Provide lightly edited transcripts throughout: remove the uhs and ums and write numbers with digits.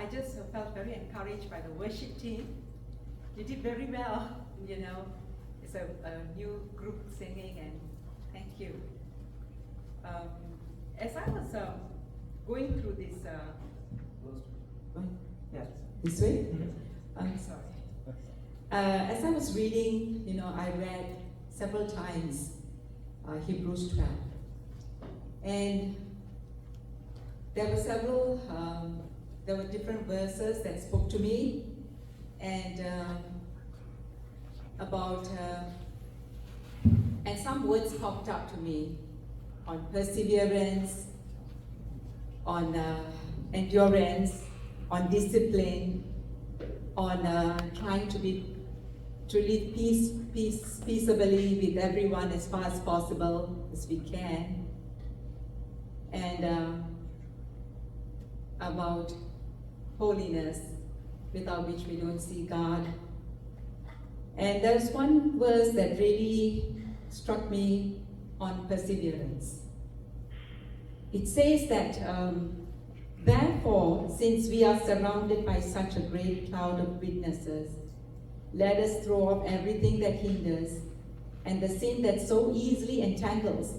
I just felt very encouraged by the worship team. You did very well, you know. It's a new group singing, and thank you. As I was going through this, This way? I'm sorry. As I was reading, you know, I read several times Hebrews 12. And there were different verses that spoke to me, and and some words popped up to me on perseverance, on endurance, on discipline, on trying to live peaceably with everyone as far as possible as we can, and about holiness, without which we don't see God. And there's one verse that really struck me on perseverance. It says that, therefore, since we are surrounded by such a great cloud of witnesses, let us throw off everything that hinders and the sin that so easily entangles,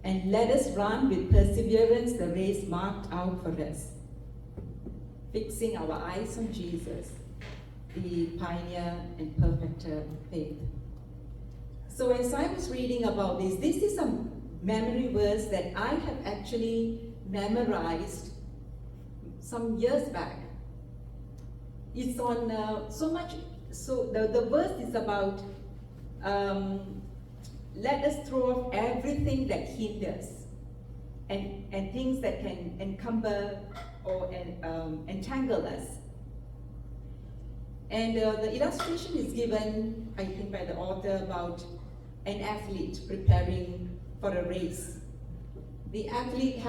and let us run with perseverance the race marked out for us, fixing our eyes on Jesus, the pioneer and perfecter of faith. So as I was reading about this is a memory verse that I have actually memorized some years back. It's on the verse is about let us throw off everything that hinders and things that can encumber or entangle us. And the illustration is given, I think, by the author about an athlete preparing for a race. The athlete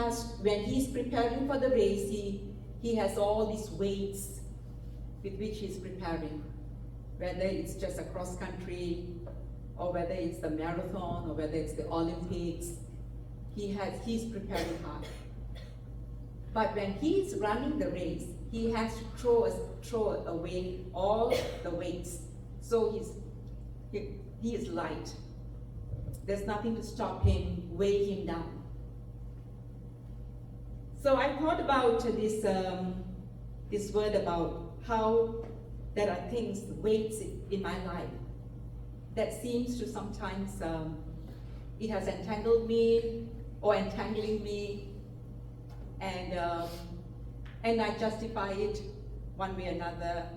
when he's preparing for the race, he has all these weights with which he's preparing, whether it's just a cross country, or whether it's the marathon, or whether it's the Olympics. He's preparing hard. But when he's running the race, he has to throw away all the weights. So he is light. There's nothing to stop him, weigh him down. So I thought about this word about how there are things, weights in my life that seems to sometimes, it has entangled me or entangling me, and I justify it one way or another.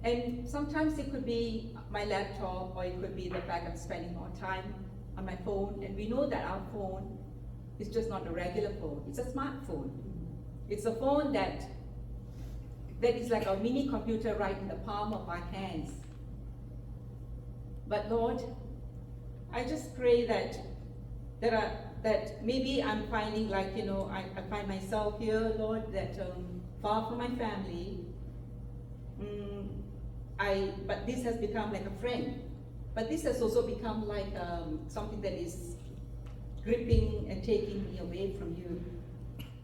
And sometimes it could be my laptop, or it could be the fact I'm spending more time on my phone. And we know that our phone is just not a regular phone, it's a smartphone. It's a phone that is like a mini computer right in the palm of our hands. But Lord, I just pray that maybe I'm finding, like, you know, I find myself here, Lord, that far from my family, but this has become like a friend. But this has also become like something that is gripping and taking me away from you.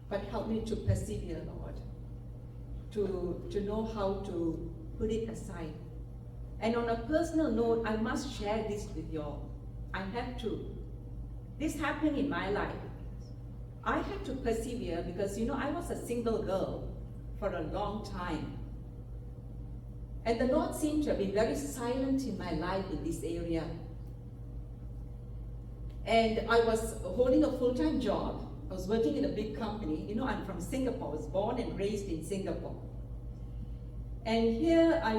But help me to persevere, Lord, to know how to put it aside. And on a personal note, I must share this with you all. I have to. This happened in my life. I had to persevere because, you know, I was a single girl for a long time. And the Lord seemed to have been very silent in my life in this area. And I was holding a full-time job. I was working in a big company. You know, I'm from Singapore. I was born and raised in Singapore. And here I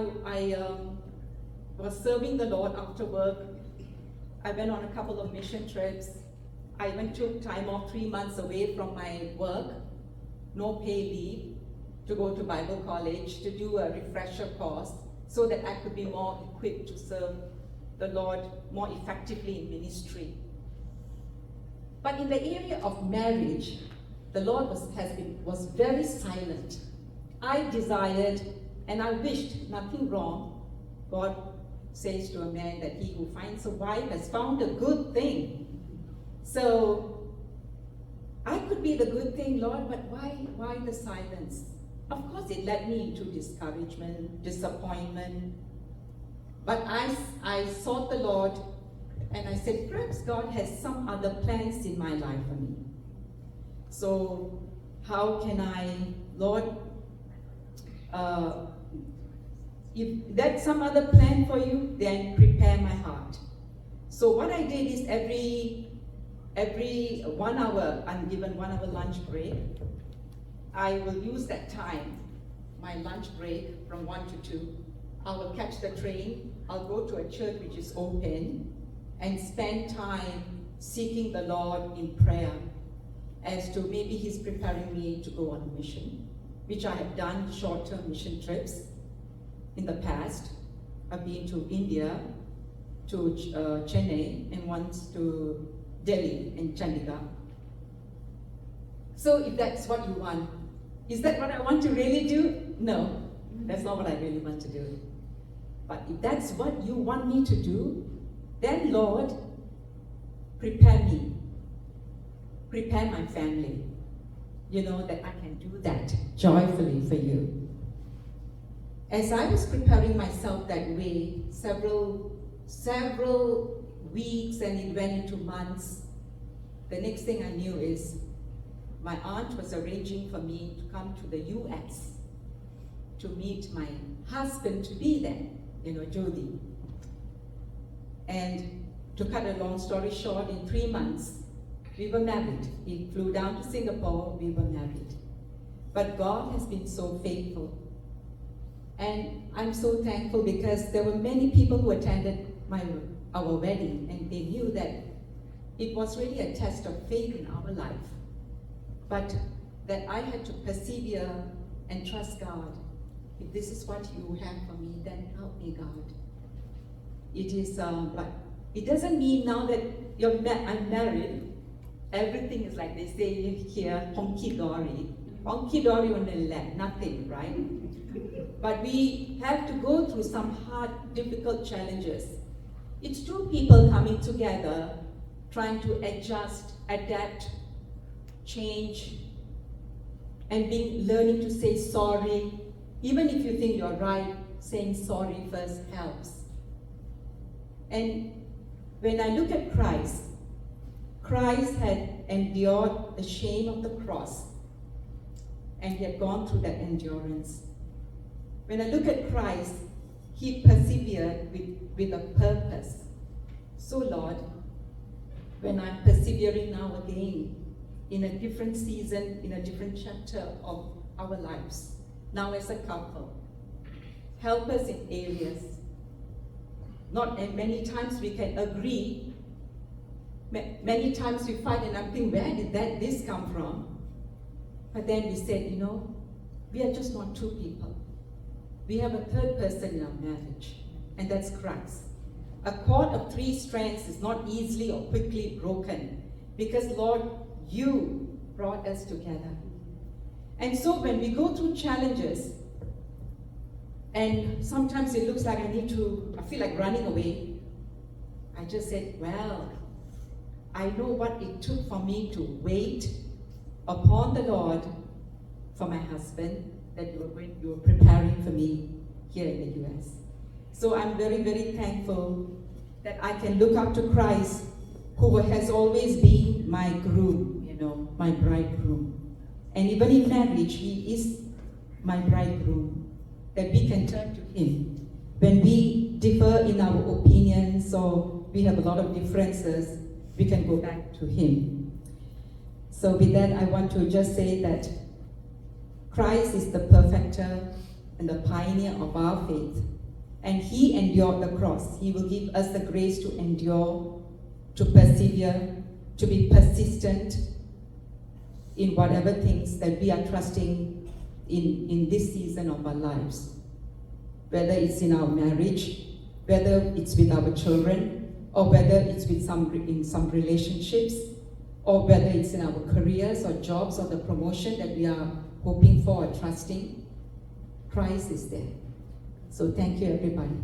was serving the Lord after work. I went on a couple of mission trips. I even took time off 3 months away from my work, no pay leave, to go to Bible college, to do a refresher course, so that I could be more equipped to serve the Lord more effectively in ministry. But in the area of marriage, the Lord was very silent. I desired and I wished nothing wrong. God says to a man that he who finds a wife has found a good thing. So I could be the good thing, Lord, but why the silence? Of course, it led me into discouragement, disappointment. But I sought the Lord and I said, perhaps God has some other plans in my life for me. So how can I, Lord, if that's some other plan for you, then prepare my heart. So what I did is every 1 hour, I'm given 1 hour lunch break. I will use that time, my lunch break from 1 to 2. I will catch the train, I'll go to a church which is open and spend time seeking the Lord in prayer as to maybe He's preparing me to go on a mission, which I have done short-term mission trips in the past. I've been to India, to Chennai, and once to Delhi and Chandigarh. So if that's what you want, is that what I want to really do? No, that's not what I really want to do. But if that's what you want me to do, then Lord, prepare me, prepare my family, that I can do that joyfully for you. As I was preparing myself that way, several weeks, and it went into months, the next thing I knew is my aunt was arranging for me to come to the US to meet my husband to be there, Jody. And to cut a long story short, in 3 months, we were married. He flew down to Singapore, we were married. But God has been so faithful. And I'm so thankful because there were many people who attended our wedding, and they knew that it was really a test of faith in our life. But that I had to persevere and trust God. If this is what you have for me, then help me, God. It is, but it doesn't mean now that I'm married, everything is like they say here, honky-dory. Honky-dory on the left, nothing, right? But we have to go through some hard, difficult challenges. It's two people coming together, trying to adjust, adapt, change, and learning to say sorry. Even if you think you're right, saying sorry first helps. And when I look at Christ, Christ had endured the shame of the cross, and He had gone through that endurance. When I look at Christ, He persevered with a purpose. So Lord, when I'm persevering now again, in a different season, in a different chapter of our lives, now as a couple, help us in areas. Not many times we can agree, many times we fight and I'm thinking, where did this come from? But then we said, we are just not two people. We have a third person in our marriage, and that's Christ. A cord of 3 strands is not easily or quickly broken, because Lord, you brought us together. And so when we go through challenges, and sometimes it looks like I feel like running away, I just said, well, I know what it took for me to wait upon the Lord for my husband, that you were preparing for me here in the US. So I'm very, very thankful that I can look up to Christ, who has always been my groom, my bridegroom. And even in marriage, He is my bridegroom, that we can turn to Him. When we differ in our opinions or we have a lot of differences, we can go back to Him. So with that, I want to just say that Christ is the perfecter and the pioneer of our faith. And He endured the cross. He will give us the grace to endure, to persevere, to be persistent in whatever things that we are trusting in this season of our lives. Whether it's in our marriage, whether it's with our children, or whether it's with in some relationships, or whether it's in our careers or jobs or the promotion that we are hoping for or trusting, Christ is there. So thank you, everybody.